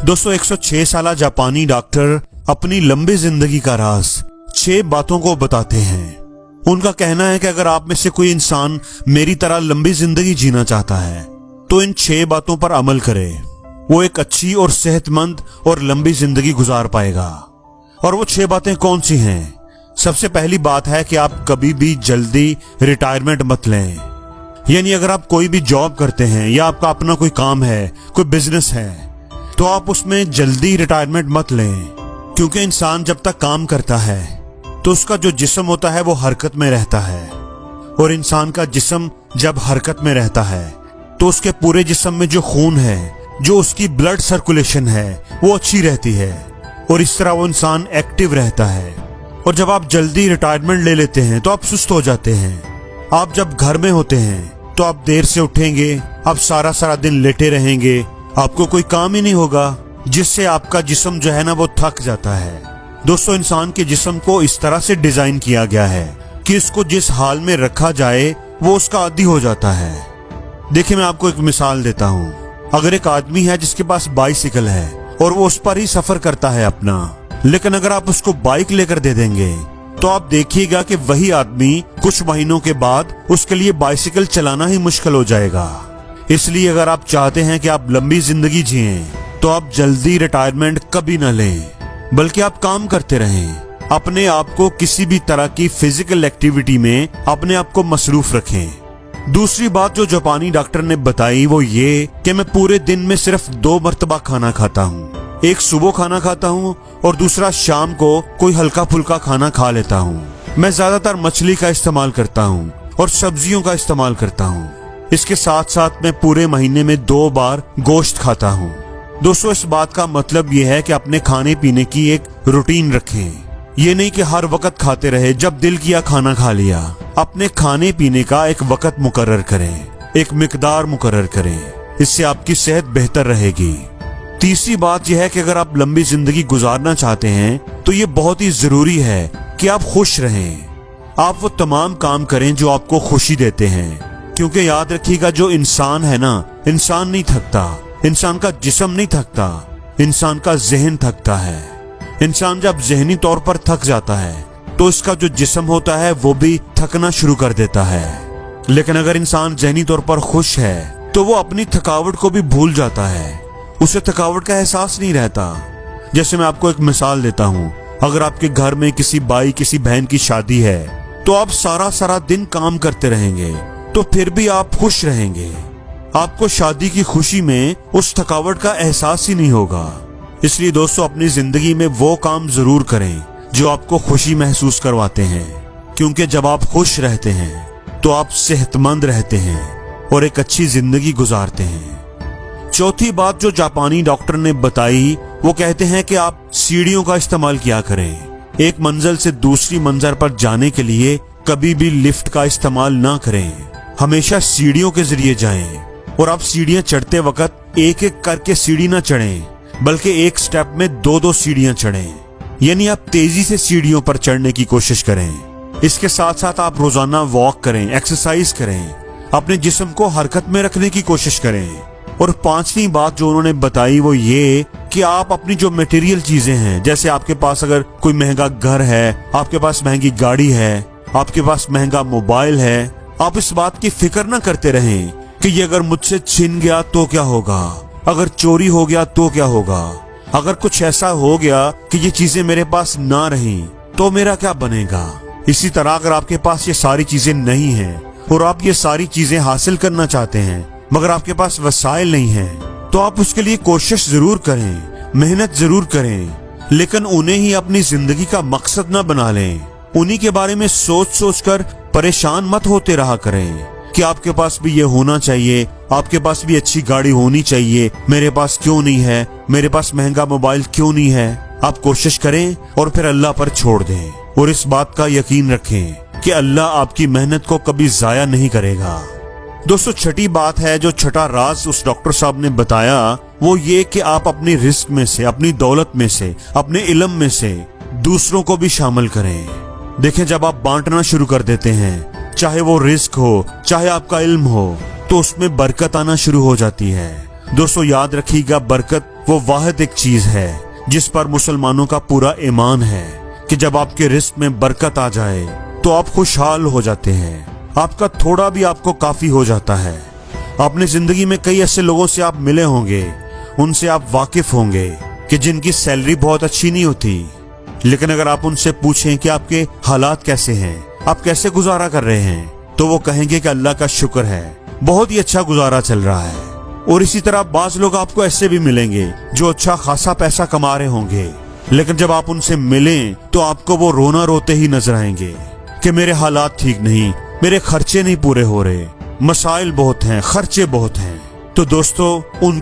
दोस्तों 106 साला जापानी डॉक्टर अपनी लंबी जिंदगी का राज 6 बातों को बताते हैं। उनका कहना है कि अगर आप में से कोई इंसान मेरी तरह लंबी जिंदगी जीना चाहता है तो इन 6 बातों पर अमल करे, वो एक अच्छी और सेहतमंद और लंबी जिंदगी गुजार पाएगा। और वो 6 बातें कौन सी हैं? सबसे पहली बात है कि आप कभी भी जल्दी रिटायरमेंट मत लें। यानी अगर आप कोई भी जॉब करते हैं या आपका अपना कोई काम है, कोई बिजनेस है, तो आप उसमें जल्दी रिटायरमेंट मत लें, क्योंकि इंसान जब तक काम करता है तो उसका जो जिस्म होता है वो हरकत में रहता है, और इंसान का जिस्म जब हरकत में रहता है तो उसके पूरे जिस्म में जो खून है, जो उसकी ब्लड सर्कुलेशन है, वो अच्छी रहती है और इस तरह वो इंसान एक्टिव रहता है। और जब आप जल्दी रिटायरमेंट ले लेते हैं तो आप सुस्त हो जाते हैं। आप जब घर में होते हैं तो आप देर से उठेंगे, आप सारा दिन लेटे रहेंगे, आपको कोई काम ही नहीं होगा, जिससे आपका जिस्म जो है ना वो थक जाता है। दोस्तों इंसान के जिस्म को इस तरह से डिजाइन किया गया है कि इसको जिस हाल में रखा जाए वो उसका आदी हो जाता है। देखिए मैं आपको एक मिसाल देता हूँ। अगर एक आदमी है जिसके पास बाइसिकल है और वो उस पर ही सफर करता है अपना, लेकिन अगर आप उसको बाइक लेकर दे देंगे तो आप देखिएगा कि वही आदमी कुछ महीनों के बाद उसके लिए बाइसिकल चलाना ही मुश्किल हो जाएगा। इसलिए अगर आप चाहते हैं कि आप लंबी जिंदगी जिएं तो आप जल्दी रिटायरमेंट कभी न लें, बल्कि आप काम करते रहें। अपने आप को किसी भी तरह की फिजिकल एक्टिविटी में अपने आप को मसरूफ रखें। दूसरी बात जो जापानी डॉक्टर ने बताई वो ये कि मैं पूरे दिन में सिर्फ 2 मर्तबा खाना खाता हूँ। एक सुबह खाना खाता हूँ और दूसरा शाम को कोई हल्का फुल्का खाना खा लेता हूँ। मैं ज्यादातर मछली का इस्तेमाल करता हूँ और सब्जियों का इस्तेमाल करता हूँ। इसके साथ साथ मैं पूरे महीने में 2 बार गोश्त खाता हूँ। दोस्तों इस बात का मतलब ये है कि अपने खाने पीने की एक रूटीन रखें। ये नहीं कि हर वक्त खाते रहे, जब दिल किया खाना खा लिया। अपने खाने पीने का एक वक्त मुकर्रर करें, एक मिकदार मुकर्रर करें, इससे आपकी सेहत बेहतर रहेगी। तीसरी बात यह है कि अगर आप लंबी जिंदगी गुजारना चाहते हैं तो ये बहुत ही जरूरी है कि आप खुश रहें। आप वो तमाम काम करें जो आपको खुशी देते हैं, क्योंकि याद रखिएगा जो इंसान है ना, इंसान नहीं थकता, इंसान का जिस्म नहीं थकता, इंसान का जहन थकता है। इंसान जब जहनी तौर पर थक जाता है तो इसका जो जिस्म होता है वो भी थकना शुरू कर देता है। लेकिन अगर इंसान जहनी तौर पर खुश है तो वो अपनी थकावट को भी भूल जाता है, उसे थकावट का एहसास नहीं रहता। जैसे मैं आपको एक मिसाल देता हूँ। अगर आपके घर में किसी भाई किसी बहन की शादी है तो आप सारा दिन काम करते रहेंगे तो फिर भी आप खुश रहेंगे। आपको शादी की खुशी में उस थकावट का एहसास ही नहीं होगा। इसलिए दोस्तों अपनी जिंदगी में वो काम जरूर करें जो आपको खुशी महसूस करवाते हैं, क्योंकि जब आप खुश रहते हैं तो आप सेहतमंद रहते हैं और एक अच्छी जिंदगी गुजारते हैं। चौथी बात जो जापानी डॉक्टर ने बताई वो कहते हैं कि आप सीढ़ियों का इस्तेमाल किया करें। एक मंजिल से दूसरी मंजिल पर जाने के लिए कभी भी लिफ्ट का इस्तेमाल ना करें, हमेशा सीढ़ियों के जरिए जाएं। और आप सीढ़ियां चढ़ते वक्त एक एक करके सीढ़ी ना चढ़ें, बल्कि एक स्टेप में 2-2 सीढ़ियां चढ़ें। यानी आप तेजी से सीढ़ियों पर चढ़ने की कोशिश करें। इसके साथ साथ आप रोजाना वॉक करें, एक्सरसाइज करें, अपने जिस्म को हरकत में रखने की कोशिश करें। और 5वीं बात जो उन्होंने बताई वो ये कि आप अपनी जो मटेरियल चीजें हैं, जैसे आपके पास अगर कोई महंगा घर है, आपके पास महंगी गाड़ी है, आपके पास महंगा मोबाइल है, आप इस बात की फिक्र ना करते रहें कि ये अगर मुझसे छिन गया तो क्या होगा, अगर चोरी हो गया तो क्या होगा, अगर कुछ ऐसा हो गया कि ये चीजें मेरे पास ना रहीं तो मेरा क्या बनेगा। इसी तरह अगर आपके पास ये सारी चीजें नहीं हैं और आप ये सारी चीजें हासिल करना चाहते हैं मगर आपके पास वसाइल नहीं है, तो आप उसके लिए कोशिश जरूर करें, मेहनत जरूर करें, लेकिन उन्हें ही अपनी जिंदगी का मकसद ना बना लें। उन्हीं के बारे में सोच कर परेशान मत होते रहा करें कि आपके पास भी ये होना चाहिए, आपके पास भी अच्छी गाड़ी होनी चाहिए, मेरे पास क्यों नहीं है, मेरे पास महंगा मोबाइल क्यों नहीं है। आप कोशिश करें और फिर अल्लाह पर छोड़ दें, और इस बात का यकीन रखें कि अल्लाह आपकी मेहनत को कभी जाया नहीं करेगा। दोस्तों छठी बात है, जो छठा राज उस डॉक्टर साहब ने बताया वो ये कि आप अपनी रिस्क में से, अपनी दौलत में से, अपने इल्म में से दूसरों को भी शामिल करें। देखें जब आप बांटना शुरू कर देते हैं, चाहे वो रिस्क हो चाहे आपका इल्म हो, तो उसमें बरकत आना शुरू हो जाती है। दोस्तों याद रखिएगा, बरकत वो वाहिद एक चीज है जिस पर मुसलमानों का पूरा ईमान है कि जब आपके रिस्क में बरकत आ जाए तो आप खुशहाल हो जाते हैं। आपका थोड़ा भी आपको काफी हो जाता है। अपनी जिंदगी में कई ऐसे लोगों से आप मिले होंगे, उनसे आप वाकिफ होंगे कि जिनकी सैलरी बहुत अच्छी नहीं होती, लेकिन अगर आप उनसे पूछें कि आपके हालात कैसे हैं, आप कैसे गुजारा कर रहे हैं, तो वो कहेंगे कि अल्लाह का शुक्र है, बहुत ही अच्छा गुजारा चल रहा है। और इसी तरह बाज लोग आपको ऐसे भी मिलेंगे जो अच्छा खासा पैसा कमा रहे होंगे, लेकिन जब आप उनसे मिलें तो आपको वो रोना रोते ही नजर आएंगे कि मेरे हालात ठीक नहीं, मेरे खर्चे नहीं पूरे हो रहे, मसाइल बहुत हैं, खर्चे बहुत हैं। तो दोस्तों उन